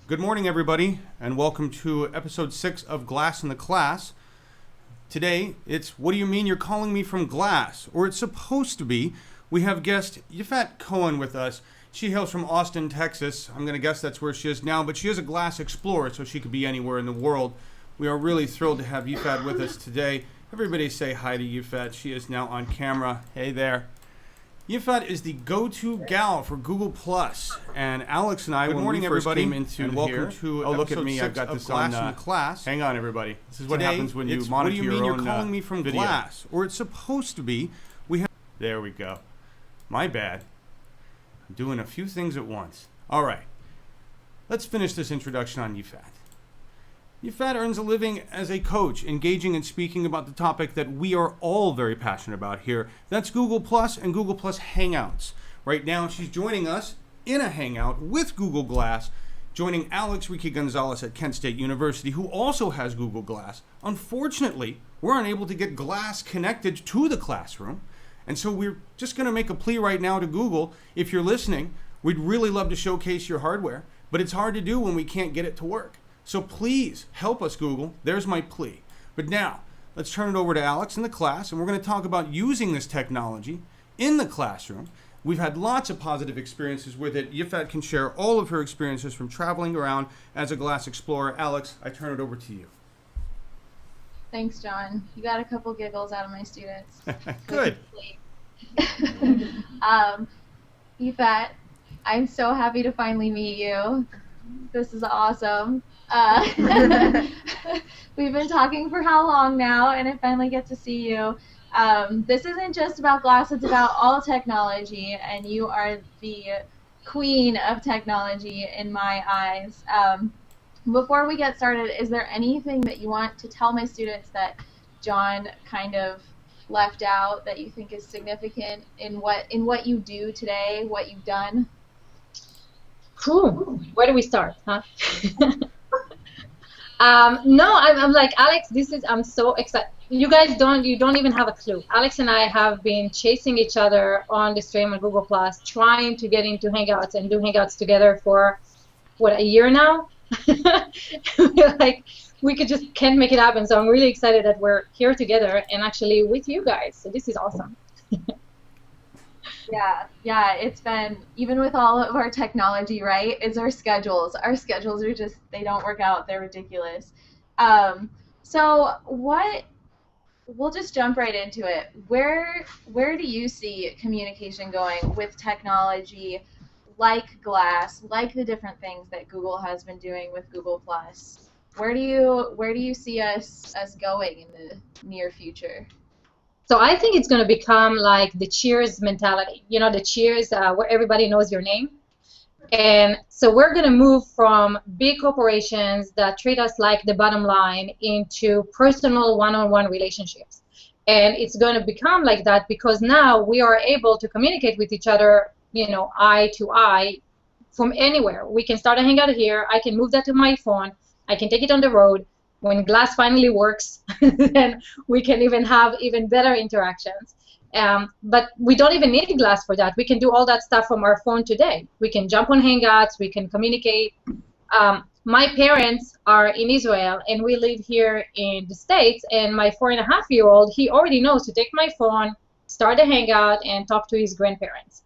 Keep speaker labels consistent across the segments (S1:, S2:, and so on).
S1: Good morning, everybody, and welcome to episode 6 of Glass in the Class. Today, it's What Do You Mean You're Calling Me From Glass? Or it's supposed to be. We have guest Yifat Cohen with us. She hails from Austin, Texas. I'm going to guess that's where she is now, but she is a glass explorer, so she could be anywhere in the world. We are really thrilled to have Yifat with us today. Everybody say hi to Yifat. She is now on camera. Hey there. Yifat is the go-to gal for Google+, and Alex and I,
S2: Good
S1: when
S2: morning,
S1: we first
S2: everybody,
S1: came into
S2: and welcome
S1: to
S2: to
S1: look at me, I've
S2: episode
S1: got
S2: 6
S1: this
S2: of Glass
S1: on
S2: in the Class.
S1: Hang on, everybody. This is what
S2: Today,
S1: happens when you
S2: it's
S1: monitor
S2: What Do You
S1: your
S2: Mean
S1: own
S2: You're Calling Me From
S1: video.
S2: Glass?
S1: Or it's supposed to be. There we go. My bad. I'm doing a few things at once. All right. Let's finish this introduction on Yifat. Yifat earns a living as a coach, engaging and speaking about the topic that we are all very passionate about here. That's Google Plus and Google Plus Hangouts. Right now, she's joining us in a hangout with Google Glass, joining Alex Ricky Gonzalez at Kent State University, who also has Google Glass. Unfortunately, we're unable to get Glass connected to the classroom, and so we're just going to make a plea right now to Google. If you're listening, we'd really love to showcase your hardware, but it's hard to do when we can't get it to work. So please help us, Google. There's my plea. But now, let's turn it over to Alex in the class, and we're going to talk about using this technology in the classroom. We've had lots of positive experiences with it. Yifat can share all of her experiences from traveling around as a glass explorer. Alex, I turn it over to you.
S3: Thanks, John. You got a couple giggles out of my students.
S1: Good.
S3: Yifat, I'm so happy to finally meet you. This is awesome. We've been talking for how long now, and I finally get to see you. This isn't just about glass, it's about all technology, and you are the queen of technology in my eyes. Before we get started, is there anything that you want to tell my students that John kind of left out that you think is significant in what you do today, what you've done?
S4: Cool. Where do we start, huh? No, I'm like, Alex, I'm so excited. You guys don't even have a clue. Alex and I have been chasing each other on the stream on Google Plus, trying to get into Hangouts and do Hangouts together for, what, a year now? We're like, we just can't make it happen. So I'm really excited that we're here together and actually with you guys. So this is awesome.
S3: Yeah, it's been, even with all of our technology, right, is our schedules. Our schedules are just, they don't work out. They're ridiculous. So we'll just jump right into it. Where do you see communication going with technology like Glass, like the different things that Google has been doing with Google+? Where do you see us going in the near future?
S4: So I think it's going to become like the Cheers mentality. You know, the Cheers where everybody knows your name. And so we're going to move from big corporations that treat us like the bottom line into personal one-on-one relationships. And it's going to become like that because now we are able to communicate with each other, you know, eye to eye from anywhere. We can start a hangout here. I can move that to my phone. I can take it on the road. When Glass finally works, then we can even have even better interactions. But we don't even need Glass for that. We can do all that stuff from our phone today. We can jump on Hangouts. We can communicate. My parents are in Israel, and we live here in the States. And my 4.5-year-old, he already knows to take my phone, start a Hangout, and talk to his grandparents.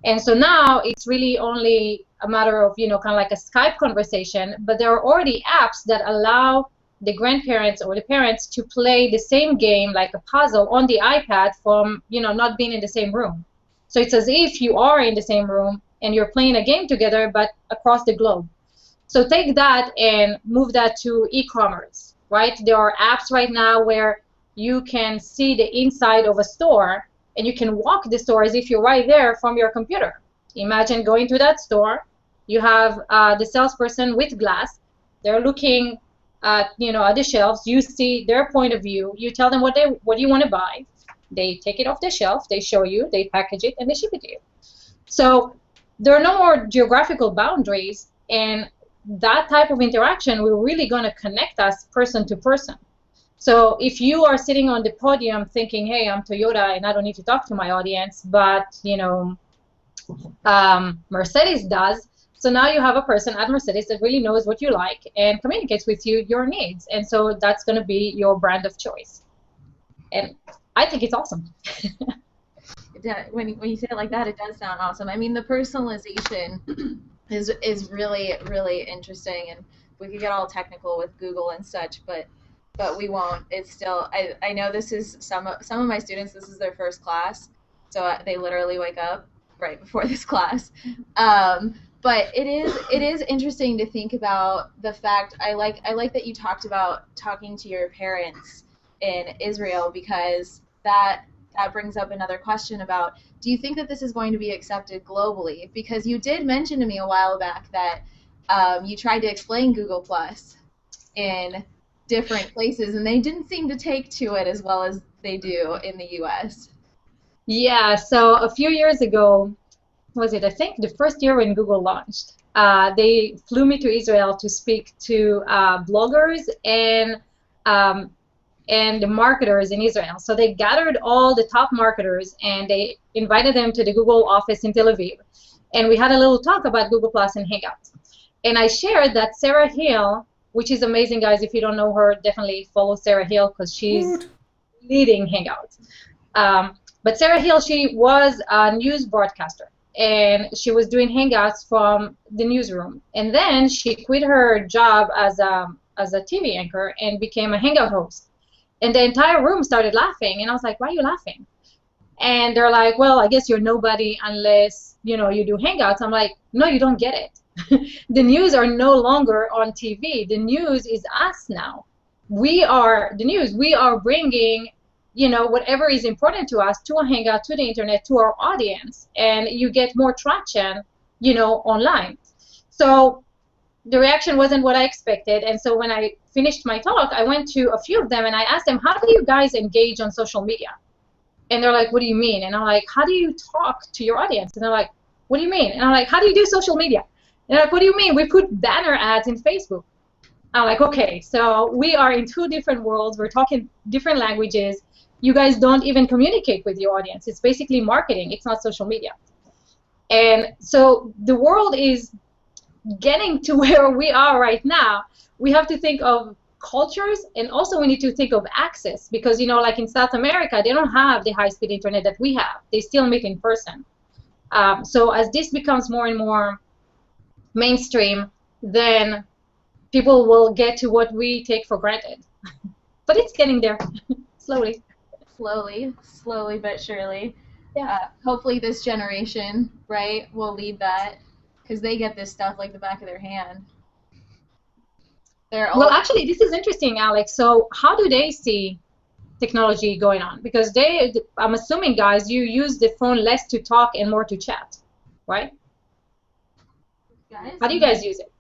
S4: And so now it's really only a matter of, you know, kind of like a Skype conversation. But there are already apps that allow the grandparents or the parents to play the same game, like a puzzle, on the iPad from, you know, not being in the same room. So it's as if you are in the same room and you're playing a game together, but across the globe. So take that and move that to e-commerce, right? There are apps right now where you can see the inside of a store and you can walk the store as if you're right there from your computer. Imagine going to that store. You have the salesperson with Glass. They're looking at the shelves. You see their point of view. You tell them what you want to buy. They take it off the shelf. They show you. They package it and they ship it to you. So there are no more geographical boundaries, and that type of interaction, we're really going to connect us person to person. So if you are sitting on the podium thinking, hey, I'm Toyota and I don't need to talk to my audience, but Mercedes does, So now you have a person at Mercedes that really knows what you like and communicates with you your needs. And so that's going to be your brand of choice. And I think it's awesome.
S3: When you say it like that, it does sound awesome. I mean, the personalization is really, really interesting, and we could get all technical with Google and such, but we won't. It's still, I know this is some of my students, this is their first class, so they literally wake up right before this class. But it is interesting to think about the fact, I like that you talked about talking to your parents in Israel, because that brings up another question about, do you think that this is going to be accepted globally? Because you did mention to me a while back that you tried to explain Google Plus in different places, and they didn't seem to take to it as well as they do in the U.S.
S4: Yeah, so a few years ago, I think the first year when Google launched, they flew me to Israel to speak to bloggers and the marketers in Israel. So they gathered all the top marketers and they invited them to the Google office in Tel Aviv. And we had a little talk about Google Plus and Hangouts. And I shared that Sarah Hill, which is amazing, guys, if you don't know her, definitely follow Sarah Hill because she's leading Hangouts. But Sarah Hill, she was a news broadcaster, and she was doing Hangouts from the newsroom. And then she quit her job as a TV anchor and became a Hangout host. And the entire room started laughing, and I was like, why are you laughing? And they're like, well, I guess you're nobody unless, you do Hangouts. I'm like, no, you don't get it. The news are no longer on TV. The news is us now. We are the news. We are bringing, whatever is important to us to a Hangout, to the internet, to our audience, and you get more traction, online. So the reaction wasn't what I expected, and so when I finished my talk, I went to a few of them and I asked them, how do you guys engage on social media? And they're like, what do you mean? And I'm like, how do you talk to your audience? And they're like, what do you mean? And I'm like, how do you do social media? And they're like, what do you mean? We put banner ads in Facebook. I'm like, okay, so we are in two different worlds. We're talking different languages. You guys don't even communicate with your audience. It's basically marketing. It's not social media. And so the world is getting to where we are right now. We have to think of cultures, and also we need to think of access, because like in South America, they don't have the high-speed internet that we have. They still meet in person. So as this becomes more and more mainstream, then people will get to what we take for granted. But it's getting there, slowly.
S3: Slowly but surely.
S4: Yeah.
S3: Hopefully this generation, right, will lead that, because they get this stuff like the back of their hand.
S4: Well, actually, this is interesting, Alex. So how do they see technology going on? Because I'm assuming, guys, you use the phone less to talk and more to chat, right?
S3: Guys,
S4: how do you guys use it?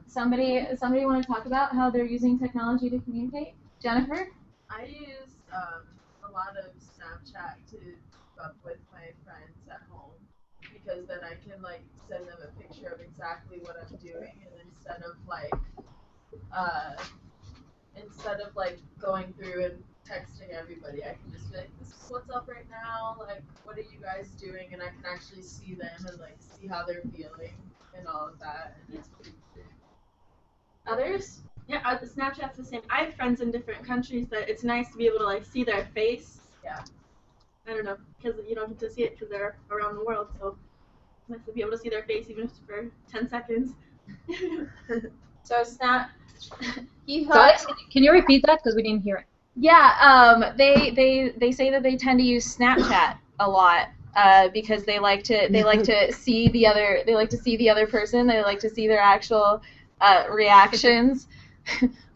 S3: Somebody want to talk about how they're using technology to communicate? Jennifer?
S2: I use a lot of Snapchat to keep up with my friends at home, because then I can send them a picture of exactly what I'm doing, and instead of going through and texting everybody, I can just be like, this is what's up right now, what are you guys doing, and I can actually see them and see how they're feeling and all of that, and it's pretty cool.
S3: Others?
S5: Yeah, Snapchat's the same. I have friends in different countries that it's nice to be able to see their face.
S2: Yeah.
S5: I don't know, because you don't get to see it because they're around the world, so it's nice to be able to see their face even if it's for 10 seconds.
S3: So Snap.
S4: Alex, can you repeat that, because we didn't hear it?
S3: Yeah. They say that they tend to use Snapchat a lot. Because they like to see the other person. They like to see their actual reactions.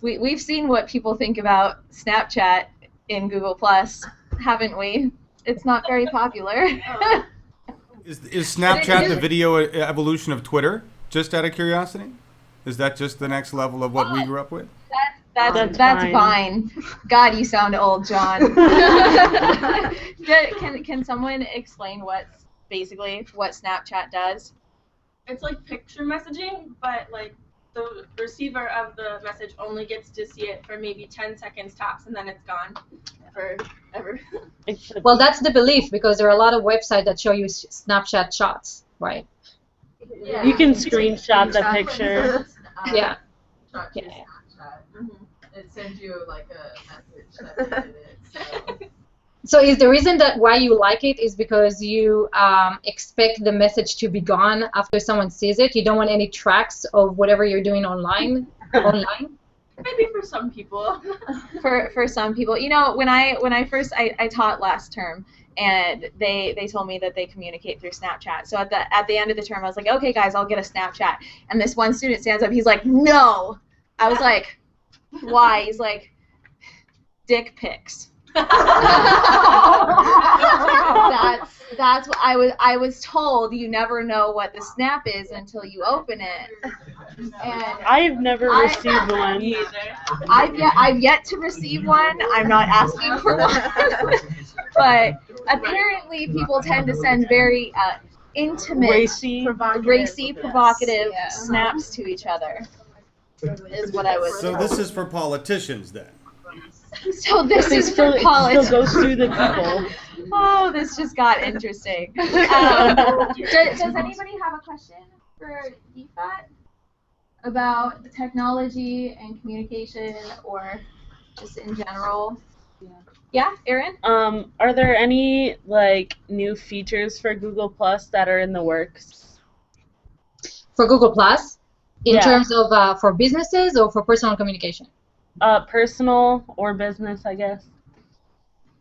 S3: We've seen what people think about Snapchat in Google Plus, haven't we? It's not very popular.
S1: Is Snapchat the video evolution of Twitter? Just out of curiosity, is that just the next level of what we grew up with?
S3: That's fine. God, you sound old, John. Can someone explain what Snapchat does?
S5: It's like picture messaging, but the receiver of the message only gets to see it for maybe 10 seconds tops, and then it's gone forever.
S4: Well, that's the belief, because there are a lot of websites that show you Snapchat shots, right?
S2: Yeah.
S6: You can
S2: take
S6: screenshot the
S2: screenshots
S6: picture.
S2: and,
S4: Yeah.
S2: shot to your
S4: Yeah.
S2: Snapchat. It sends you like a message that they did it. So.
S4: So is the reason that why you like it is because you expect the message to be gone after someone sees it? You don't want any tracks of whatever you're doing online?
S5: Maybe for some people.
S3: For some people, you know, when I first I taught last term, and they told me that they communicate through Snapchat. So at the end of the term, I was like, okay, guys, I'll get a Snapchat. And this one student stands up. He's like, no. I was like, why? He's like, dick pics. That's what I was told. You never know what the snap is until you open it. And
S6: I've never received one.
S5: Me either.
S3: I've yet to receive one. I'm not asking for one. But apparently people tend to send very intimate,
S6: Racy.
S3: provocative snaps to each other. Is what I was
S1: So
S3: told.
S1: this is for politicians then.
S3: So this is for
S6: It
S3: college.
S6: still goes through the people.
S3: Oh, this just got interesting. Does anybody have a question for Yifat about technology and communication, or just in general? Yeah, Erin?
S6: Are there any like new features for Google Plus that are in the works?
S4: For Google Plus, in
S6: Yeah.
S4: terms of for businesses or for personal communication?
S6: Personal or business, I guess.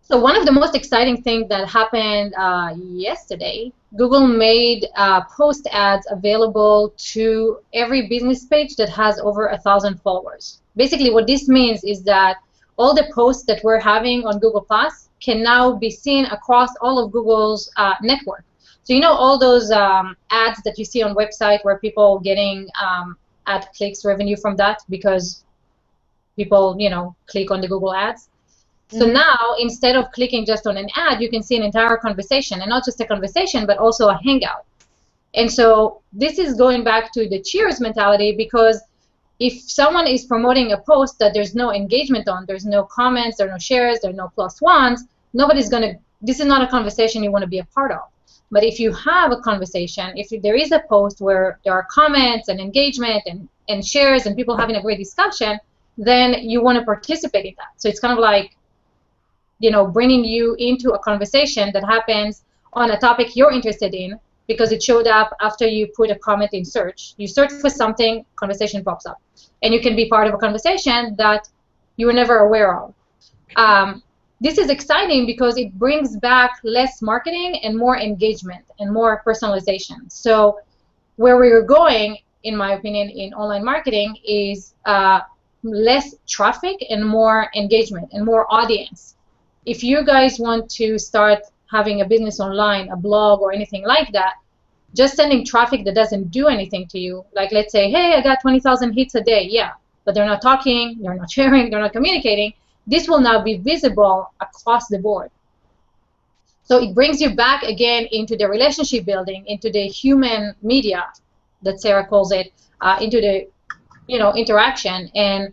S4: So one of the most exciting things that happened yesterday, Google made post ads available to every business page that has over 1,000 followers. Basically, what this means is that all the posts that we're having on Google Plus can now be seen across all of Google's network. So you know all those ads that you see on website where people getting ad clicks revenue from that because people, you know, click on the Google ads. So now, instead of clicking just on an ad, you can see an entire conversation, and not just a conversation, but also a hangout. And so this is going back to the Cheers mentality, because if someone is promoting a post that there's no engagement on, there's no comments, there are no shares, there are no plus ones, nobody's going to, this is not a conversation you want to be a part of. But if you have a conversation, if there is a post where there are comments and engagement and shares and people having a great discussion, then you want to participate in that. So it's kind of like, you know, bringing you into a conversation that happens on a topic you're interested in because it showed up after you put a comment in search. You search for something, conversation pops up. And you can be part of a conversation that you were never aware of. This is exciting because it brings back less marketing and more engagement and more personalization. So where we're going, in my opinion, in online marketing is less traffic and more engagement and more audience. If you guys want to start having a business online, a blog or anything like that, just sending traffic that doesn't do anything to you, like let's say, hey, I got 20,000 hits a day, yeah, but they're not talking, they're not sharing, they're not communicating, this will now be visible across the board. So it brings you back again into the relationship building, into the human media that Sarah calls it, into the, you know, interaction. And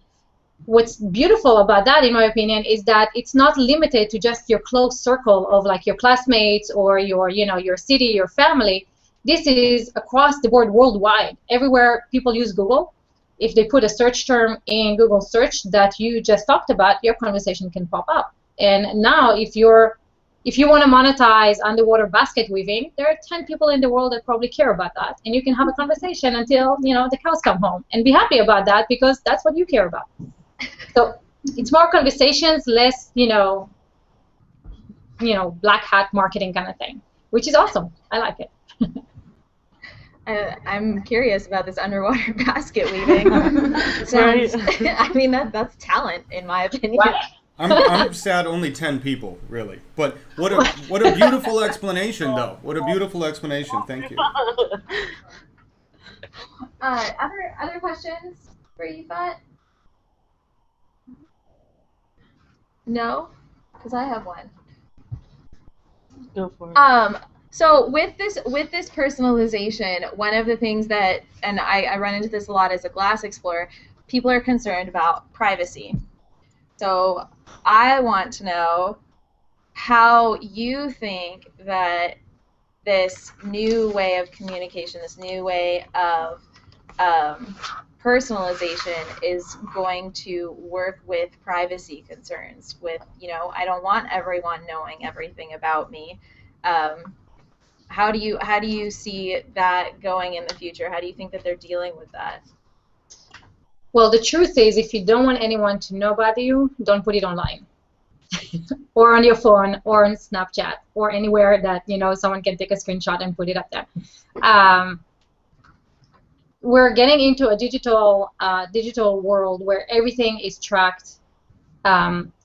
S4: what's beautiful about that, in my opinion, is that it's not limited to just your close circle of like your classmates or your, you know, your city, your family. This is across the board worldwide. Everywhere people use Google, if they put a search term in Google search that you just talked about, your conversation can pop up. And now if you want to monetize underwater basket weaving, there are 10 people in the world that probably care about that. And you can have a conversation until, you know, the cows come home and be happy about that because that's what you care about. So it's more conversations, less, you know, black hat marketing kind of thing, which is awesome. I like it.
S3: I'm curious about this underwater basket weaving. Sounds, I mean, that's talent, in my opinion.
S4: Right.
S1: I'm sad only 10 people, really. But what a beautiful explanation, though. What a beautiful explanation. Thank you.
S3: Other questions for Yifat? No? Because I have one.
S6: Go for it.
S3: So with this personalization, one of the things that, and I run into this a lot as a glass explorer, people are concerned about privacy. So I want to know how you think that this new way of communication, this new way of personalization is going to work with privacy concerns. With, I don't want everyone knowing everything about me. How do you see that going in the future? How do you think that they're dealing with that?
S4: Well, the truth is, if you don't want anyone to know about you, don't put it online. Or on your phone, or on Snapchat, or anywhere that someone can take a screenshot and put it up there. We're getting into a digital world where everything is tracked.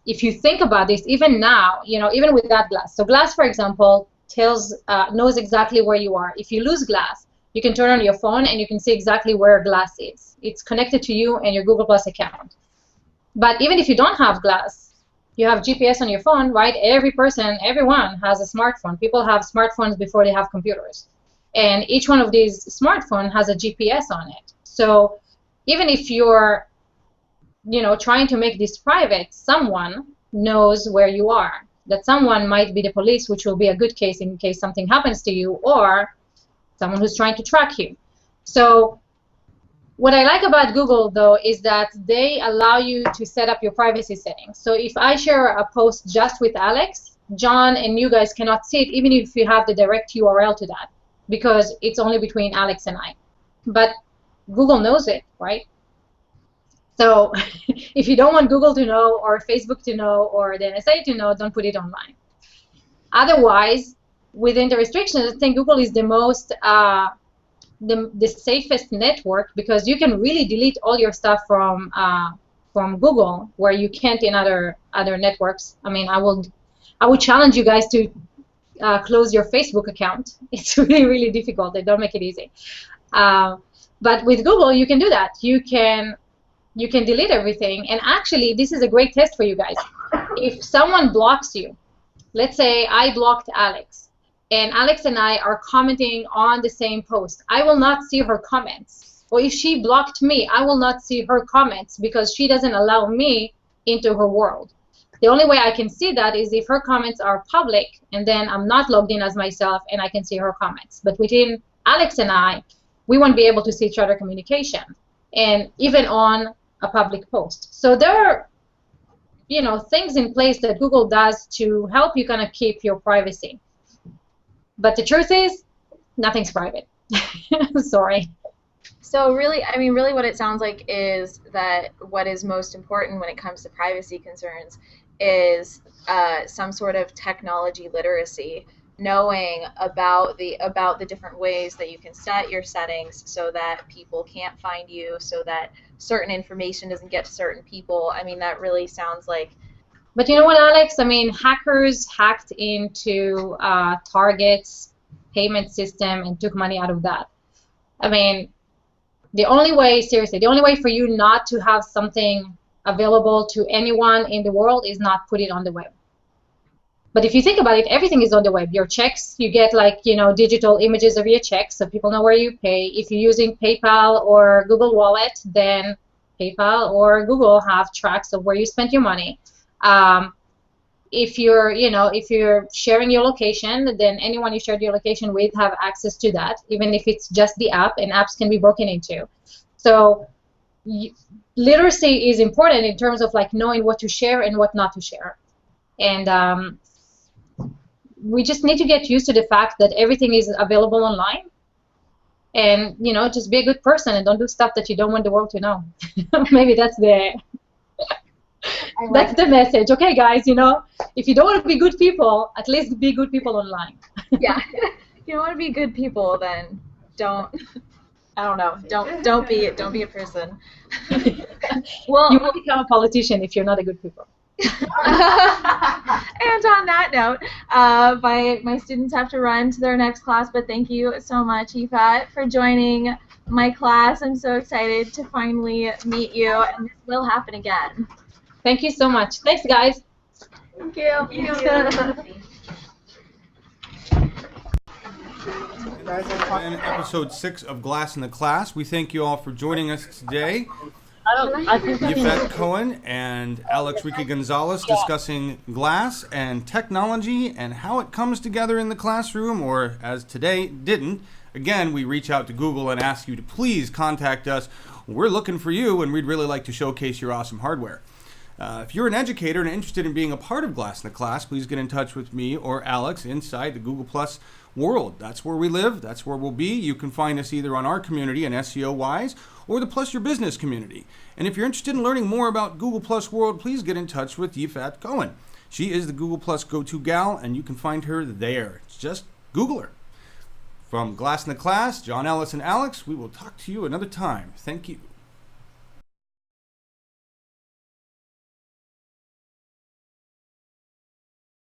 S4: If you think about this, even now, even without glass. So glass, for example, knows exactly where you are. If you lose glass, you can turn on your phone and you can see exactly where glass is. It's connected to you and your Google Plus account. But even if you don't have glass, you have GPS on your phone, right? Everyone has a smartphone. People have smartphones before they have computers. And each one of these smartphones has a GPS on it. So even if you're, trying to make this private, someone knows where you are. That someone might be the police, which will be a good case in case something happens to you, or someone who's trying to track you. So what I like about Google, though, is that they allow you to set up your privacy settings. So if I share a post just with Alex, John and you guys cannot see it, even if you have the direct URL to that, because it's only between Alex and I. But Google knows it, right? So if you don't want Google to know, or Facebook to know, or the NSA to know, don't put it online. Otherwise, within the restrictions, I think Google is the most the safest network, because you can really delete all your stuff from Google, where you can't in other networks. I mean, I would challenge you guys to close your Facebook account. It's really, really difficult. They don't make it easy. But with Google, you can do that. You can delete everything. And actually, this is a great test for you guys. If someone blocks you, let's say I blocked Alex, and Alex and I are commenting on the same post, I will not see her comments. Or if she blocked me, I will not see her comments, because she doesn't allow me into her world. The only way I can see that is if her comments are public, and then I'm not logged in as myself, and I can see her comments. But within Alex and I, we won't be able to see each other communication, and even on a public post. So there are, things in place that Google does to help you kind of keep your privacy. But the truth is, nothing's private. Sorry.
S3: So really what it sounds like is that what is most important when it comes to privacy concerns is some sort of technology literacy, knowing about the different ways that you can set your settings so that people can't find you, so that certain information doesn't get to certain people. I mean, that really sounds like.
S4: But you know what, Alex? I mean, hackers hacked into Target's payment system and took money out of that. I mean, the only way for you not to have something available to anyone in the world is not put it on the web. But if you think about it, everything is on the web. Your checks, you get digital images of your checks so people know where you pay. If you're using PayPal or Google Wallet, then PayPal or Google have tracks of where you spent your money. If you're sharing your location, then anyone you shared your location with have access to that, even if it's just the app, and apps can be broken into. So literacy is important in terms of knowing what to share and what not to share. And we just need to get used to the fact that everything is available online. And just be a good person and don't do stuff that you don't want the world to know. Maybe that's the message. Okay, guys, if you don't want to be good people, at least be good people online.
S3: Yeah. If you don't want to be good people, then don't. I don't know. Don't be a person.
S4: Well, you won't become a politician if you're not a good people.
S3: And on that note, my students have to run to their next class, but thank you so much, Yifat, for joining my class. I'm so excited to finally meet you, and this will happen again.
S4: Thank you so much. Thanks, guys.
S3: Thank you.
S1: And episode 6 of Glass in the Class. We thank you all for joining us today.
S6: I think
S1: Yifat Cohen and Alex Ricky Gonzalez discussing glass and technology and how it comes together in the classroom, or as today didn't. Again, we reach out to Google and ask you to please contact us. We're looking for you, and we'd really like to showcase your awesome hardware. If you're an educator and interested in being a part of Glass in the Class, please get in touch with me or Alex inside the Google Plus world. That's where we live. That's where we'll be. You can find us either on our community and SEO-wise or the Plus Your Business community. And if you're interested in learning more about Google Plus world, please get in touch with Yifat Cohen. She is the Google Plus go-to gal, and you can find her there. Just Google her. From Glass in the Class, John Ellis and Alex, we will talk to you another time. Thank you.